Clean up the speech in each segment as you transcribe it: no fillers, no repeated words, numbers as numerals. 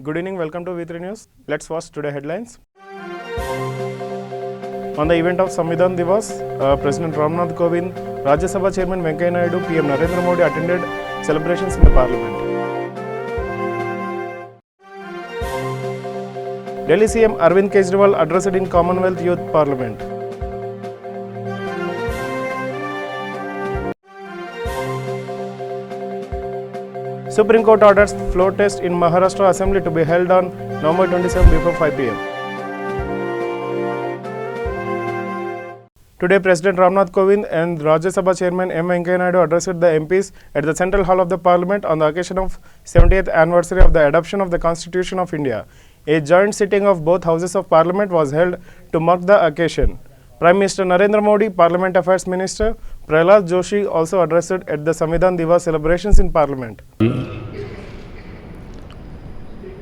Good evening, welcome to V3 News. Let's watch today's headlines. On the event of Samvidhan Divas, President Ramnath Kovind, Rajya Sabha Chairman Venkaiah Naidu, PM Narendra Modi attended celebrations in the Parliament. Delhi CM Arvind Kejriwal addressed in Commonwealth Youth Parliament. Supreme Court orders floor test in Maharashtra Assembly to be held on November 27 before 5 p.m. Today, President Ramnath Kovind and Rajya Sabha Chairman M. Venkaiah Naidu addressed the MPs at the Central Hall of the Parliament on the occasion of 70th anniversary of the adoption of the Constitution of India. A joint sitting of both houses of Parliament was held to mark the occasion. Prime Minister Narendra Modi, Parliament Affairs Minister Prahlad Joshi also addressed at the Samvidhan Divas celebrations in Parliament.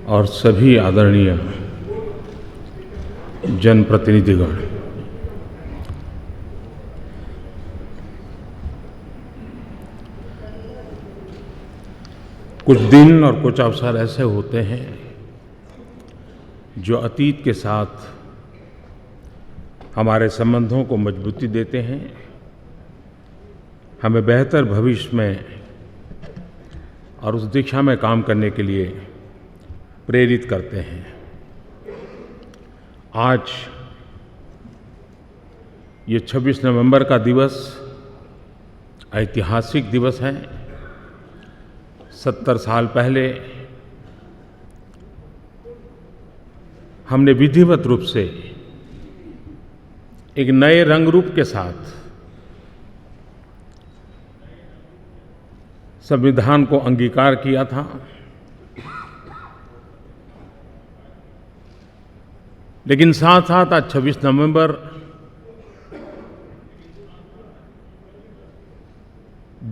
और सभी आदरणीय जनप्रतिनिधिगण, कुछ दिन और कुछ अवसर ऐसे होते हैं जो अतीत के साथ हमारे संबंधों को मजबूती देते हैं, हमें बेहतर भविष्य में और उस दिशा में काम करने के लिए प्रेरित करते हैं। आज ये 26 नवंबर का दिवस ऐतिहासिक दिवस है। 70 साल पहले हमने विधिवत रूप से एक नए रंग रूप के साथ संविधान को अंगीकार किया था। लेकिन साथ साथ आज 26 नवंबर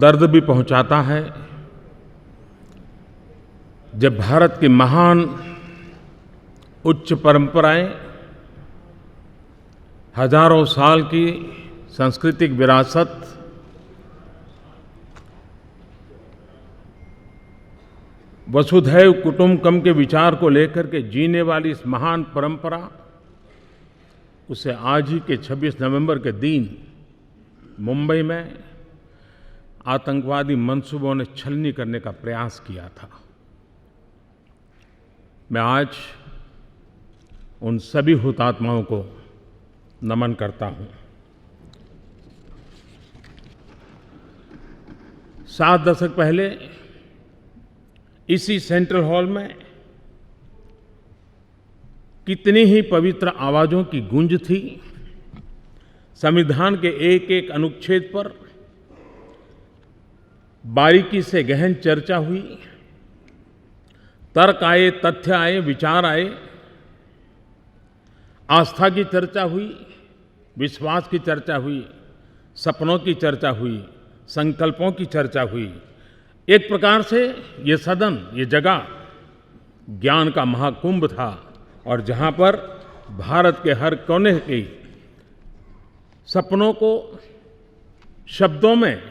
दर्द भी पहुंचाता है, जब भारत की महान उच्च परंपराएं, हजारों साल की सांस्कृतिक विरासत, वसुधैव कुटुंबकम के विचार को लेकर के जीने वाली इस महान परंपरा, उसे आज ही के 26 नवंबर के दिन मुंबई में आतंकवादी मंसूबों ने छलनी करने का प्रयास किया था। मैं आज उन सभी हुतात्माओं को नमन करता हूं। 7 दशक पहले इसी सेंट्रल हॉल में कितनी ही पवित्र आवाजों की गूंज थी। संविधान के एक एक अनुच्छेद पर बारीकी से गहन चर्चा हुई, तर्क आए, तथ्य आए, विचार आए, आस्था की चर्चा हुई, विश्वास की चर्चा हुई, सपनों की चर्चा हुई, संकल्पों की चर्चा हुई। एक प्रकार से ये सदन, ये जगह ज्ञान का महाकुंभ था, और जहां पर भारत के हर कोने के सपनों को शब्दों में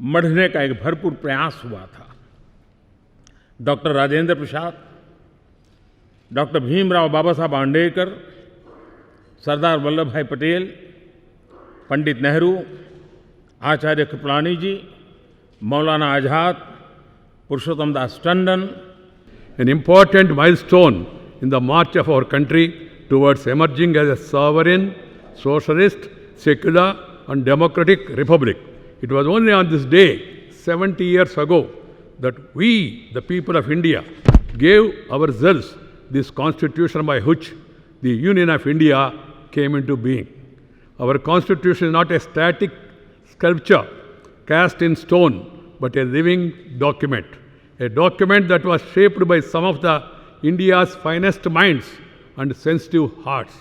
मढ़ने का एक भरपूर प्रयास हुआ था। डॉक्टर राजेंद्र प्रसाद, डॉक्टर भीमराव बाबा साहब आम्बेडकर, सरदार वल्लभ भाई पटेल, पंडित नेहरू, आचार्य कृपलानी जी, मौलाना आजाद, पुरुषोत्तम Das Tandon. An important milestone in the march of our country towards emerging as a sovereign, socialist, secular and democratic republic. It was only on this day, 70 years ago, that we, the people of India, gave ourselves this constitution by which the Union of India came into being. Our constitution is not a static sculpture cast in stone, but a living document. A document that was shaped by some of the India's finest minds and sensitive hearts.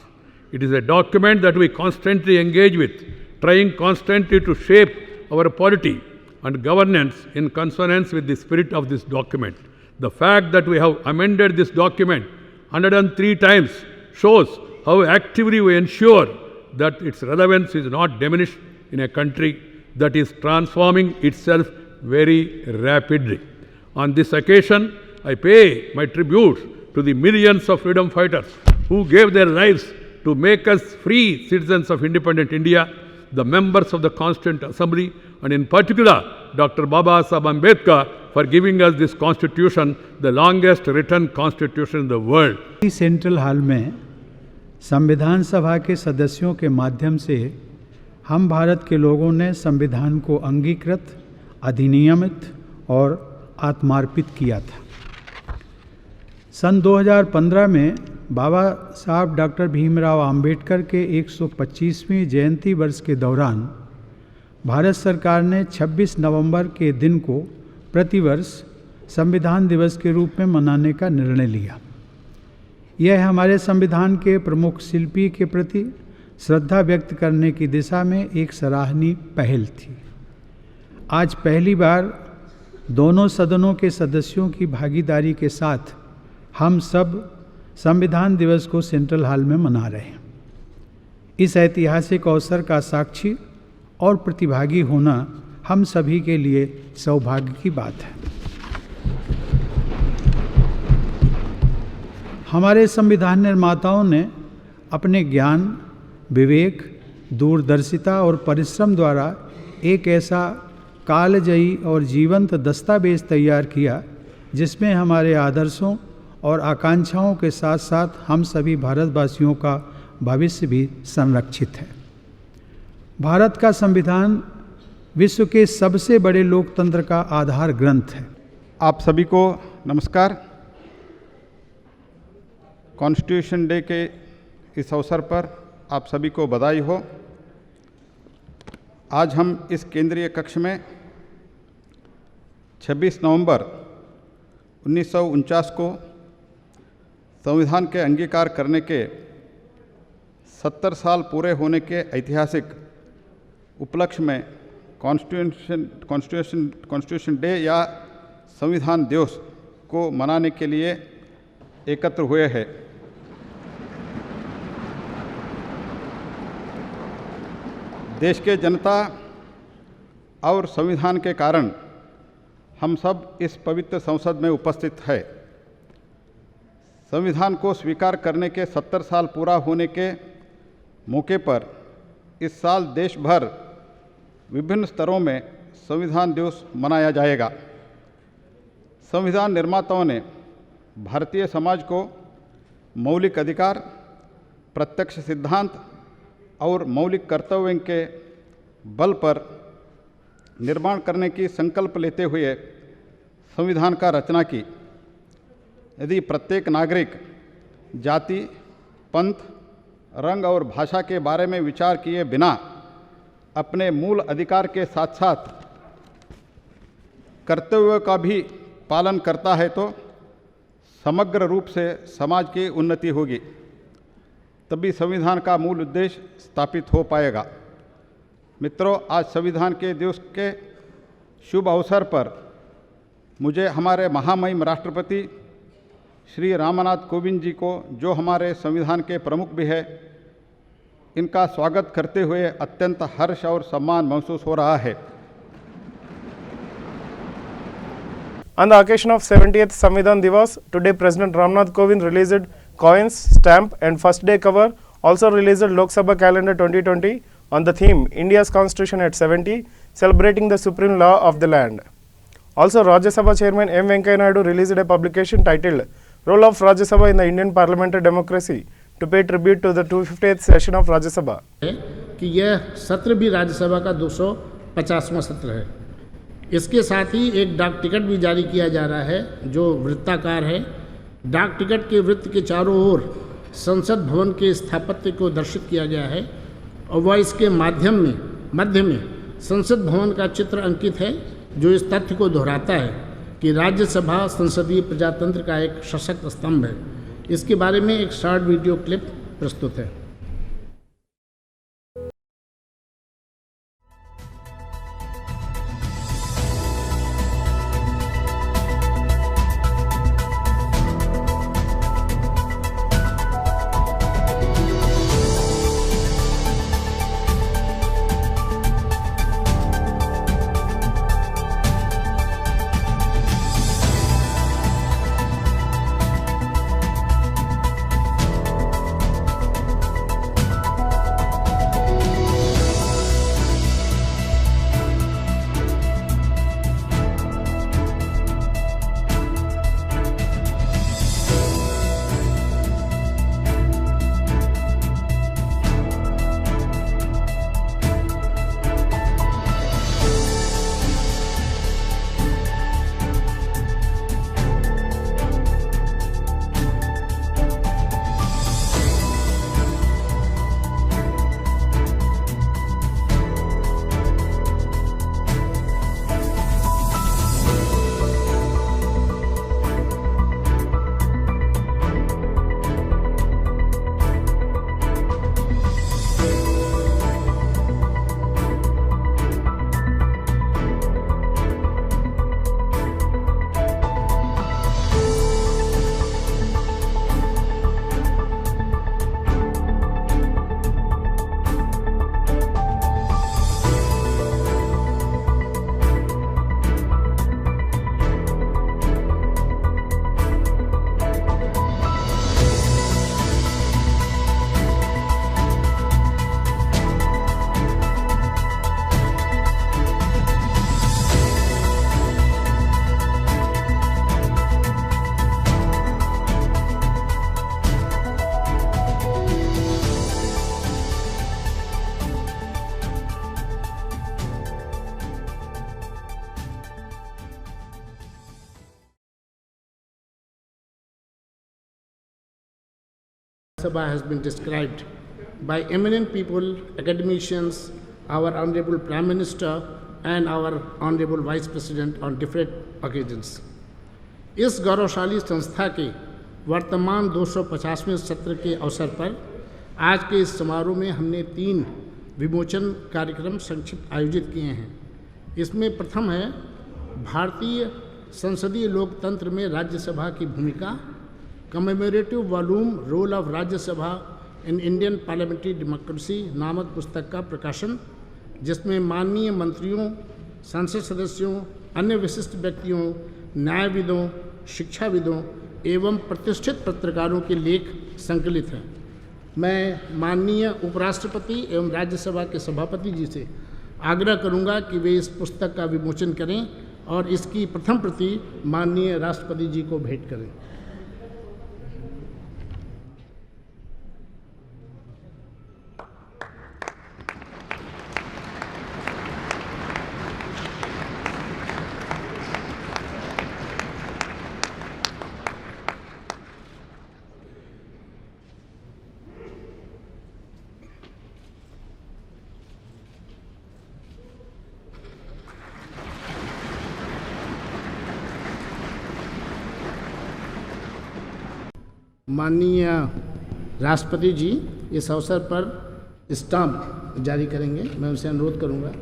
It is a document that we constantly engage with, trying constantly to shape our polity and governance in consonance with the spirit of this document. The fact that we have amended this document 103 times shows how actively we ensure that its relevance is not diminished in a country that is transforming itself very rapidly. On this occasion, I pay my tributes to the millions of freedom fighters who gave their lives to make us free citizens of independent India, the members of the Constituent Assembly, and in particular, Dr. Baba Saheb Ambedkar for giving us this constitution, the longest written constitution in the world. Central hall में संविधान सभा के सदस्यों के माध्यम से हम भारत के लोगों ने संविधान को अंगीकृत, अधिनियमित और आत्मार्पित किया था। सन 2015 में बाबा साहब डॉक्टर भीमराव अंबेडकर के 125वीं जयंती वर्ष के दौरान भारत सरकार ने 26 नवंबर के दिन को प्रतिवर्ष संविधान दिवस के रूप में मनाने का निर्णय लिया। यह हमारे संविधान के प्रमुख शिल्पी के प्रति श्रद्धा व्यक्त करने की दिशा में एक सराहनीय पहल थी। आज पहली बार दोनों सदनों के सदस्यों की भागीदारी के साथ हम सब संविधान दिवस को सेंट्रल हॉल में मना रहे हैं। इस ऐतिहासिक अवसर का साक्षी और प्रतिभागी होना हम सभी के लिए सौभाग्य की बात है। हमारे संविधान निर्माताओं ने अपने ज्ञान, विवेक, दूरदर्शिता और परिश्रम द्वारा एक ऐसा कालजयी और जीवंत दस्तावेज तैयार किया जिसमें हमारे आदर्शों और आकांक्षाओं के साथ साथ हम सभी भारतवासियों का भविष्य भी संरक्षित है। भारत का संविधान विश्व के सबसे बड़े लोकतंत्र का आधार ग्रंथ है। आप सभी को नमस्कार। कॉन्स्टिट्यूशन डे के इस अवसर पर आप सभी को बधाई हो। आज हम इस केंद्रीय कक्ष में 26 नवंबर 1949 को संविधान के अंगीकार करने के 70 साल पूरे होने के ऐतिहासिक उपलक्ष्य में कॉन्स्टिट्यूशन डे या संविधान दिवस को मनाने के लिए एकत्र हुए हैं। देश के जनता और संविधान के कारण हम सब इस पवित्र संसद में उपस्थित है। संविधान को स्वीकार करने के 70 साल पूरा होने के मौके पर इस साल देश भर विभिन्न स्तरों में संविधान दिवस मनाया जाएगा। संविधान निर्माताओं ने भारतीय समाज को मौलिक अधिकार, प्रत्यक्ष सिद्धांत और मौलिक कर्तव्यों के बल पर निर्माण करने की संकल्प लेते हुए संविधान का रचना की। यदि प्रत्येक नागरिक जाति, पंथ, रंग और भाषा के बारे में विचार किए बिना अपने मूल अधिकार के साथ साथ कर्तव्यों का भी पालन करता है तो समग्र रूप से समाज की उन्नति होगी, तभी संविधान का मूल उद्देश्य स्थापित हो पाएगा। मित्रों, आज संविधान के दिवस के शुभ अवसर पर मुझे हमारे महामहिम राष्ट्रपति श्री रामनाथ कोविंद जी को, जो हमारे संविधान के प्रमुख भी है, इनका स्वागत करते हुए अत्यंत हर्ष और सम्मान महसूस हो रहा है। On the occasion of 70th Samvidhan Divas, today President Ramnath Kovind released coins, stamp and first day cover, also released Lok Sabha calendar 2020 on the theme India's Constitution at 70, celebrating the supreme law of the land. Also, Rajya Sabha Chairman M. Venkaiah Naidu released a publication titled Role of Rajya Sabha in the Indian Parliamentary Democracy to pay tribute to the 250th session of Rajya Sabha. कि यह सत्र भी राज्यसभा का 250वां सत्र है। इसके साथ ही एक डाक टिकट भी जारी किया जा रहा है जो वृत्ताकार है। डाक टिकट के वृत्त के चारों ओर संसद भवन के स्थापत्य को दर्शित किया गया है और वह इसके मध्य में संसद भवन का चित्र अंकित है, जो इस तथ्य को दोहराता है कि राज्यसभा संसदीय प्रजातंत्र का एक सशक्त स्तंभ है। इसके बारे में एक शॉर्ट वीडियो क्लिप प्रस्तुत है। Sabha has been described by eminent people, academicians, our Honorable Prime Minister and our Honorable Vice President on different occasions. इस गौरवशाली संस्था के वर्तमान 250वें सत्र के अवसर पर आज के इस समारोह में हमने 3 विमोचन कार्यक्रम संक्षिप्त आयोजित किए हैं। इसमें प्रथम है भारतीय संसदीय लोकतंत्र में राज्यसभा की भूमिका, commemorative volume role of Rajya Sabha in Indian parliamentary democracy नामक पुस्तक का प्रकाशन, जिसमें माननीय मंत्रियों, संसद सदस्यों, अन्य विशिष्ट व्यक्तियों, न्यायविदों, शिक्षाविदों एवं प्रतिष्ठित पत्रकारों के लेख संकलित हैं। मैं माननीय उपराष्ट्रपति एवं राज्यसभा के सभापति जी से आग्रह करूंगा कि वे इस पुस्तक का विमोचन करें और इसकी प्रथम प्रति माननीय राष्ट्रपति जी को भेंट करें। माननीय राष्ट्रपति जी इस अवसर पर स्टाम्प जारी करेंगे। मैं उनसे अनुरोध करूंगा।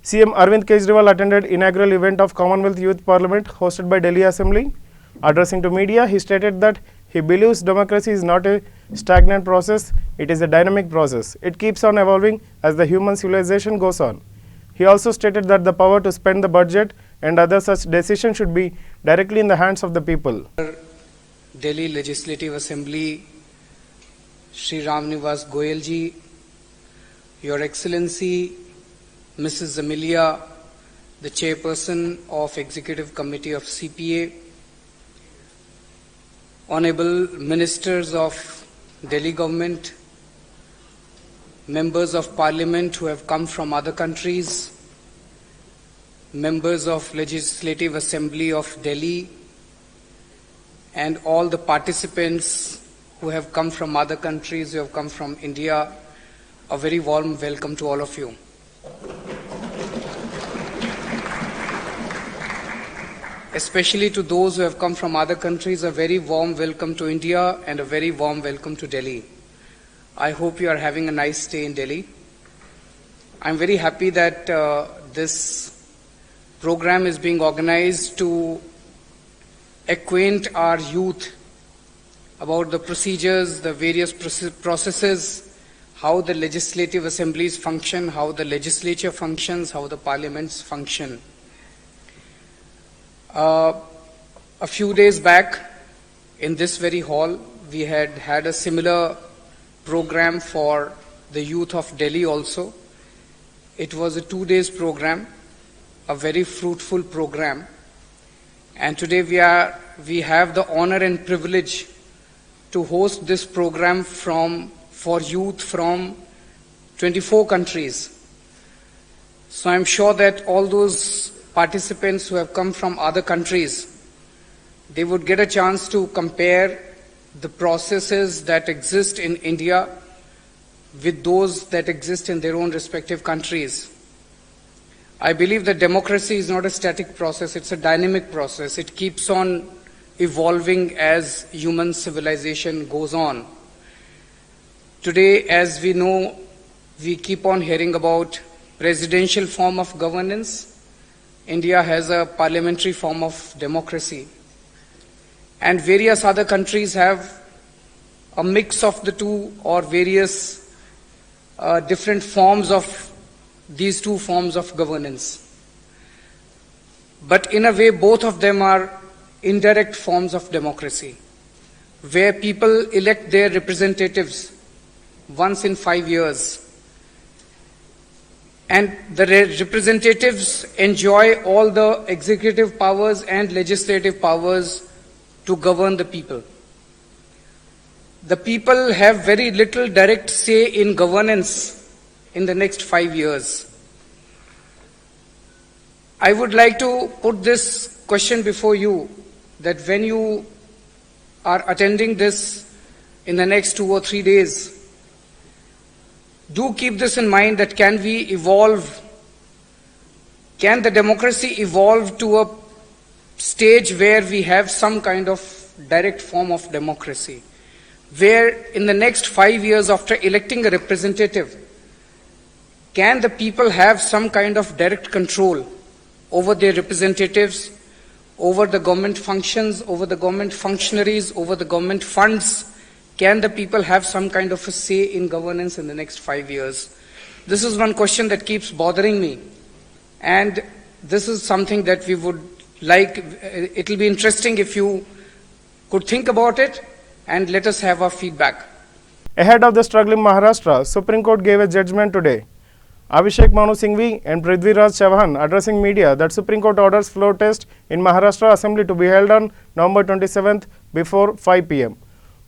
CM Arvind Kejriwal attended inaugural event of Commonwealth Youth Parliament hosted by Delhi Assembly. Addressing to media, he stated that he believes democracy is not a stagnant process, it is a dynamic process. It keeps on evolving as the human civilization goes on. He also stated that the power to spend the budget and other such decisions should be directly in the hands of the people. Delhi Legislative Assembly, Shri Ram Nivas Goyal ji, Your Excellency, Mrs. Amelia, the Chairperson of Executive Committee of CPA, Honorable Ministers of Delhi Government, Members of Parliament who have come from other countries, Members of Legislative Assembly of Delhi, and all the participants who have come from other countries, who have come from India, a very warm welcome to all of you. Especially to those who have come from other countries, a very warm welcome to India and a very warm welcome to Delhi. I hope you are having a nice stay in Delhi. I'm very happy that this program is being organized to acquaint our youth about the procedures, the various processes, how the legislative assemblies function, how the legislature functions, how the parliaments function. A few days back, in this very hall, we had a similar program for the youth of Delhi also. It was a 2-day program, a very fruitful program. And today we have the honor and privilege to host this program for youth from 24 countries. So I'm sure that all those participants who have come from other countries, they would get a chance to compare the processes that exist in India with those that exist in their own respective countries. I believe that democracy is not a static process, it's a dynamic process. It keeps on evolving as human civilization goes on. Today, as we know, we keep on hearing about presidential form of governance. India has a parliamentary form of democracy. And various other countries have a mix of the two or various different forms of these two forms of governance. But in a way, both of them are indirect forms of democracy, where people elect their representatives once in 5 years, and the representatives enjoy all the executive powers and legislative powers to govern the people. The people have very little direct say in governance in the next 5 years. I would like to put this question before you, that when you are attending this in the next 2 or 3 days, do keep this in mind, that can we evolve, can the democracy evolve to a stage where we have some kind of direct form of democracy, where in the next 5 years after electing a representative, can the people have some kind of direct control over their representatives, over the government functions, over the government functionaries, over the government funds? Can the people have some kind of a say in governance in the next 5 years? This is one question that keeps bothering me, and this is something that we would like. It will be interesting if you could think about it and let us have our feedback. Ahead of the struggle in Maharashtra, Supreme Court gave a judgment today. Abhishek Manu Singhvi and Prithviraj Chauhan addressing media that Supreme Court orders floor test in Maharashtra Assembly to be held on November 27th before 5 p.m.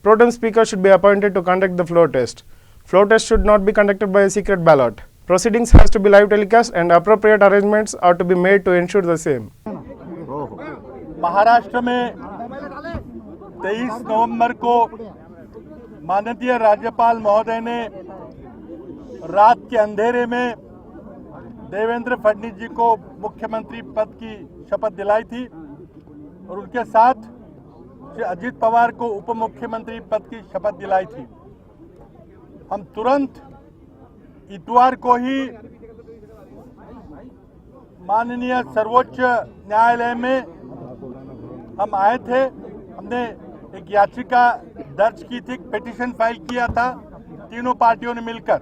Pro tem speaker should be appointed to conduct the floor test. Floor test should not be conducted by a secret ballot. Proceedings has to be live telecast and appropriate arrangements are to be made to ensure the same. Maharashtra में 23 नवंबर को माननीय राज्यपाल महोदय ने रात के अंधेरे में देवेंद्र फडणवीस जी को मुख्यमंत्री पद की शपथ दिलाई थी और उनके साथ श्री अजित पवार को उप मुख्यमंत्री पद की शपथ दिलाई थी। हम तुरंत इतवार को ही माननीय सर्वोच्च न्यायालय में हम आए थे। हमने एक याचिका दर्ज की थी, पिटीशन फाइल किया था तीनों पार्टियों ने मिलकर,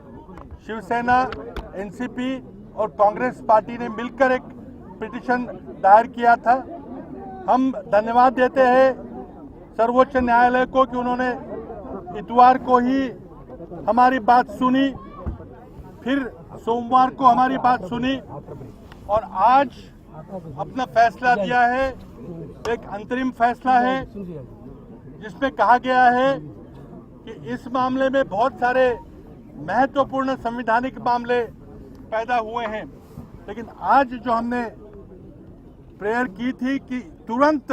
शिवसेना, एनसीपी और कांग्रेस पार्टी ने मिलकर एक पिटीशन दायर किया था। हम धन्यवाद देते हैं सर्वोच्च न्यायालय को कि उन्होंने इतवार को ही हमारी बात सुनी, फिर सोमवार को हमारी बात सुनी और आज अपना फैसला दिया है। एक अंतरिम फैसला है जिसमें कहा गया है कि इस मामले में बहुत सारे महत्वपूर्ण संवैधानिक मामले पैदा हुए हैं, लेकिन आज जो हमने प्रेयर की थी कि तुरंत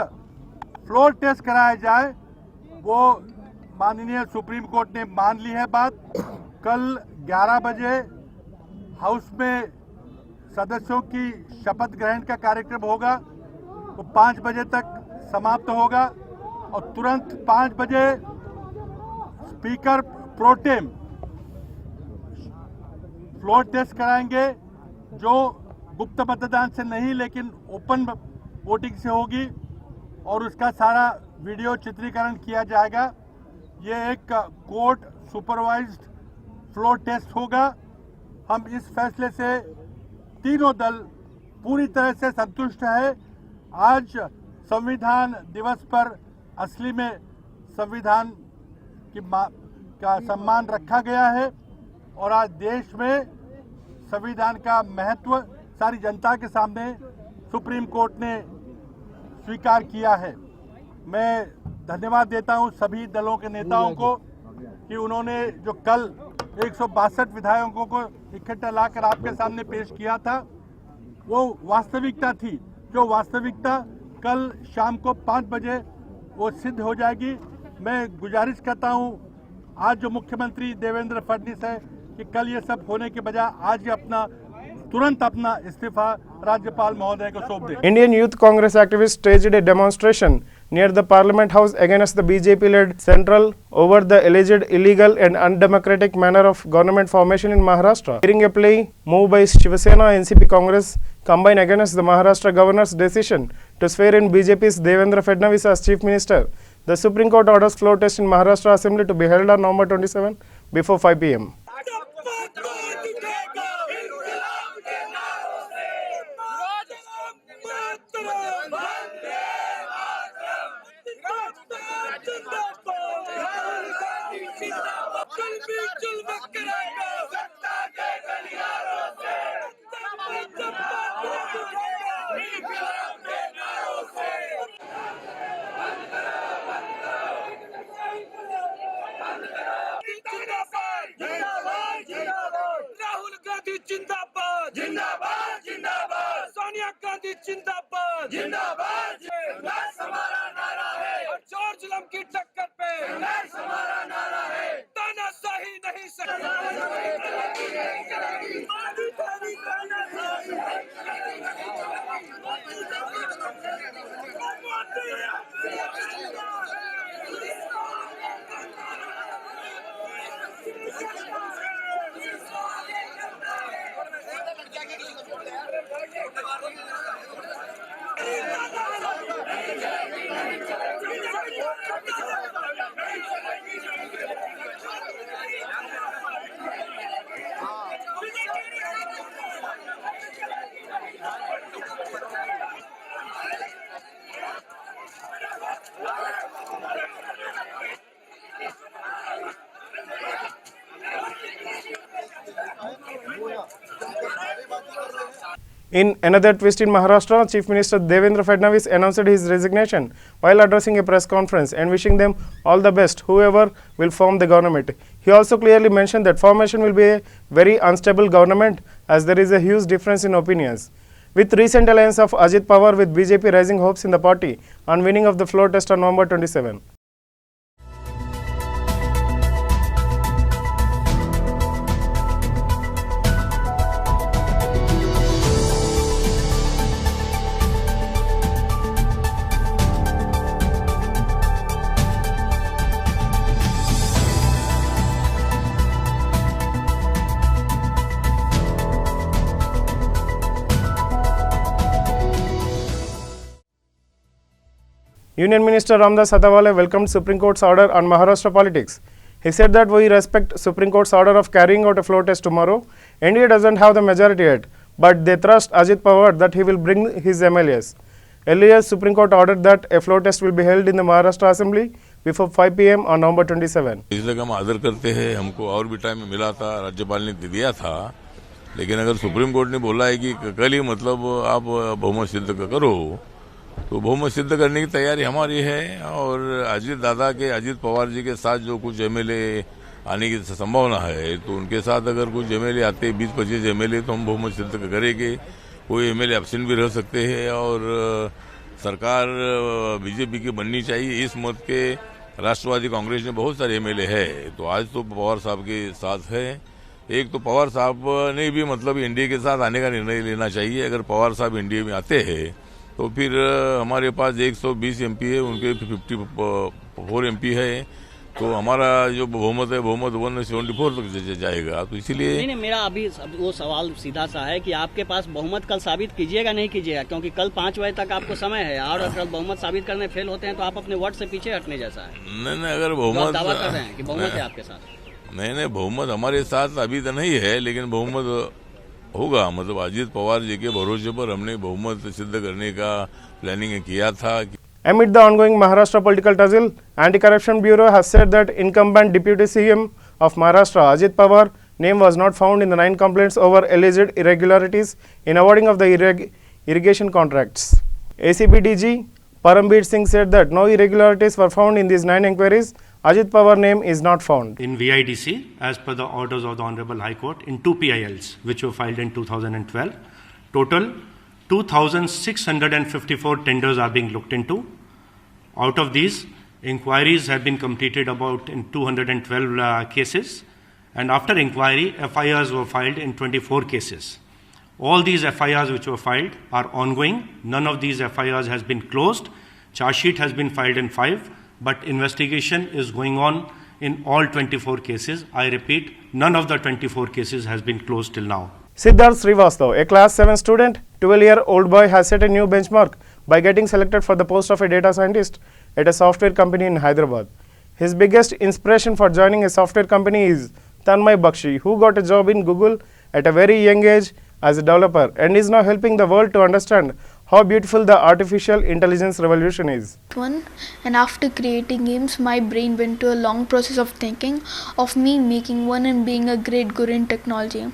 फ्लोर टेस्ट कराया जाए, वो माननीय सुप्रीम कोर्ट ने मान ली है बात। कल 11 बजे हाउस में सदस्यों की शपथ ग्रहण का कार्यक्रम होगा, वो 5 बजे तक समाप्त होगा और तुरंत 5 बजे स्पीकर प्रोटेम फ्लोर टेस्ट कराएंगे, जो गुप्त मतदान से नहीं लेकिन ओपन वोटिंग से होगी और उसका सारा वीडियो चित्रीकरण किया जाएगा। ये एक कोर्ट सुपरवाइज्ड फ्लोर टेस्ट होगा। हम इस फैसले से तीनों दल पूरी तरह से संतुष्ट है। आज संविधान दिवस पर असली में संविधान का सम्मान रखा गया है और आज देश में संविधान का महत्व सारी जनता के सामने सुप्रीम कोर्ट ने स्वीकार किया है। मैं धन्यवाद देता हूं सभी दलों के नेताओं को कि उन्होंने जो कल 162 विधायकों को इकट्ठा लाकर आपके सामने पेश किया था, वो वास्तविकता थी। जो वास्तविकता कल शाम को 5 बजे वो सिद्ध हो जाएगी। मैं गुजारिश करता हूं आज जो मुख्यमंत्री देवेंद्र फडणवीस है कि कल ये सब होने के बजाय आज ही तुरंत अपना इस्तीफा राज्यपाल महोदय को सौंप दें। Indian Youth Congress activists staged a demonstration near the Parliament House against the BJP-led Central over the alleged illegal and undemocratic manner of government formation in Maharashtra. During a plea, move by Shiv Sena, NCP, Congress combined against the Maharashtra governor's decision to swear in BJP's Devendra Fadnavis as Chief Minister. The Supreme Court orders floor test in Maharashtra Assembly to be held on November 27 before 5 p.m. Rahul Gandhi जिंदाबाद जिंदाबाद जिंदाबाद सोनिया गांधी जिंदाबाद जिंदाबाद संघर्ष हमारा नारा है और जॉर्ज लम की टक्कर पे संघर्ष हमारा नारा है तानाशाही नहीं In another twist in Maharashtra, Chief Minister Devendra Fadnavis announced his resignation while addressing a press conference and wishing them all the best, whoever will form the government. He also clearly mentioned that formation will be a very unstable government as there is a huge difference in opinions. With recent alliance of Ajit Pawar with BJP raising hopes in the party on winning of the floor test on November 27. Union Minister Ramdas Atawale welcomed Supreme Court's order on Maharashtra politics. He said that we respect Supreme Court's order of carrying out a floor test tomorrow. NDA doesn't have the majority yet, but they trust Ajit Pawar that he will bring his MLAs. Earlier, Supreme Court ordered that a floor test will be held in the Maharashtra Assembly before 5 p.m. on November 27. इसलिए हम आदर करते हैं, हमको और भी time मिला था, राज्यपाल ने दिया था, लेकिन अगर सुप्रीम कोर्ट ने बोला है कि कल ही मतलब आप बहुमत सिद्ध करो, तो बहुमत सिद्ध करने की तैयारी हमारी है। और अजीत पवार जी के साथ जो कुछ एमएलए आने की संभावना है, तो उनके साथ अगर कुछ एमएलए आते 20-25 एमएलए तो हम बहुमत सिद्ध करेंगे। कोई एमएलए एब्सेंट भी रह सकते हैं और सरकार बीजेपी की बननी चाहिए। इस मत के राष्ट्रवादी कांग्रेस ने बहुत सारे एमएलए है, तो आज तो पवार साहब के साथ है। एक तो पवार साहब ने भी मतलब एनडीए के साथ आने का निर्णय लेना चाहिए। अगर पवार साहब एनडीए में आते हैं तो फिर हमारे पास 120 एमपी है, उनके 54 एमपी है, तो हमारा जो बहुमत है बहुमत 174 तक जाएगा। तो इसीलिए नहीं, मेरा अभी वो सवाल सीधा सा है कि आपके पास बहुमत कल साबित कीजिएगा नहीं कीजिएगा, क्योंकि कल 5 बजे तक आपको समय है और अगर बहुमत साबित करने फेल होते हैं तो आप अपने वर्ड से पीछे हटने जैसा है। नहीं, अगर बहुमत दावा कर रहे हैं कि बहुमत है आपके साथ। नहीं, बहुमत हमारे साथ अभी तो नहीं है, लेकिन बहुमत होगा। मतलब अजीत पवार जी के भरोसे पर हमने बहुमत सिद्ध करने का प्लानिंग किया था। Amid the ongoing Maharashtra political tussle, Anti-Corruption Bureau has said that incumbent Deputy CM of Maharashtra, Ajit Pawar, name was not found in the 9 complaints over alleged irregularities in awarding of the irrigation contracts. ACB DG Parambir Singh said that no irregularities were found in these 9 inquiries. Ajit Pawar name is not found. In VIDC, as per the orders of the Honorable High Court, in 2 PILs, which were filed in 2012, total 2,654 tenders are being looked into. Out of these, inquiries have been completed about in 212 cases, and after inquiry, FIRs were filed in 24 cases. All these FIRs which were filed are ongoing. None of these FIRs has been closed. Charge sheet has been filed in 5, but investigation is going on in all 24 cases. I repeat, none of the 24 cases has been closed till now. Siddharth Srivastav, a class 7 student, 12-year-old boy, has set a new benchmark by getting selected for the post of a data scientist at a software company in Hyderabad. His biggest inspiration for joining a software company is Tanmay Bakshi, who got a job in Google at a very young age as a developer and is now helping the world to understand how beautiful the artificial intelligence revolution is. And after creating games, my brain went to a long process of thinking of me making one and being a great guru in technology.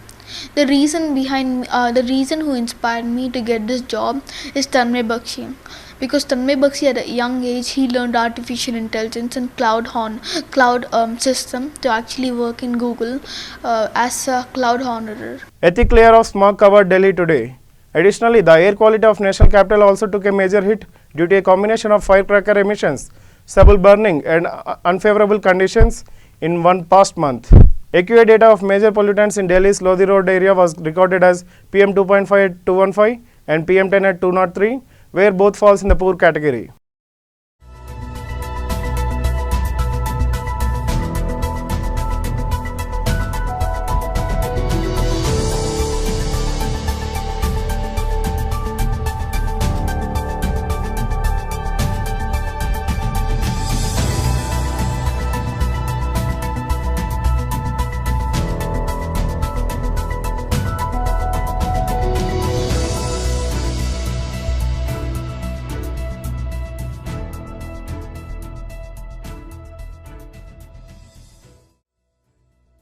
The reason who inspired me to get this job is Tanmay Bakshi. Because Tanmay Bakshi at a young age, he learned artificial intelligence and cloud system to actually work in Google as a cloud honorer. Ethic layer of smog covered Delhi today. Additionally, the air quality of national capital also took a major hit due to a combination of firecracker emissions, stubble burning and unfavorable conditions in one past month. AQI data of major pollutants in Delhi's Lodi Road area was recorded as PM 2.5 at 215 and PM 10 at 203, where both falls in the poor category.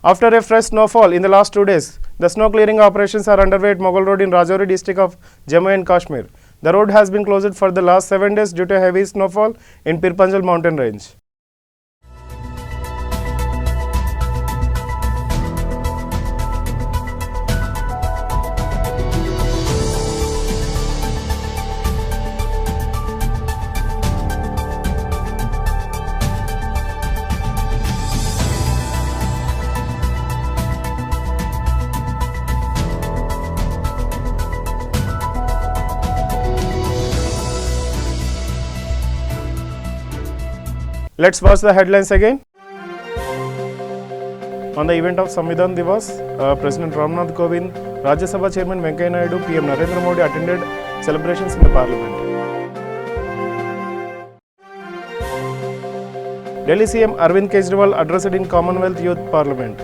After a fresh snowfall in the last 2 days, the snow clearing operations are underway at Mughal Road in Rajouri district of Jammu and Kashmir. The road has been closed for the last 7 days due to heavy snowfall in Pir Panjal mountain range. Let's watch the headlines again. On the event of Samvidhan Divas, President Ramnath Kovind, Rajya Sabha Chairman Venkaiah Naidu, PM Narendra Modi attended celebrations in the Parliament. Delhi CM Arvind Kejriwal addressed in Commonwealth Youth Parliament.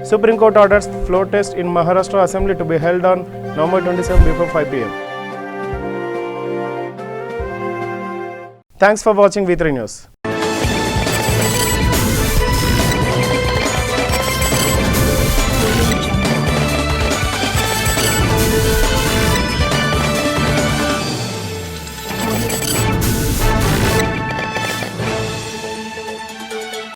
Supreme Court orders floor test in Maharashtra Assembly to be held on November 27 before 5 p.m. Thanks for watching V3 News.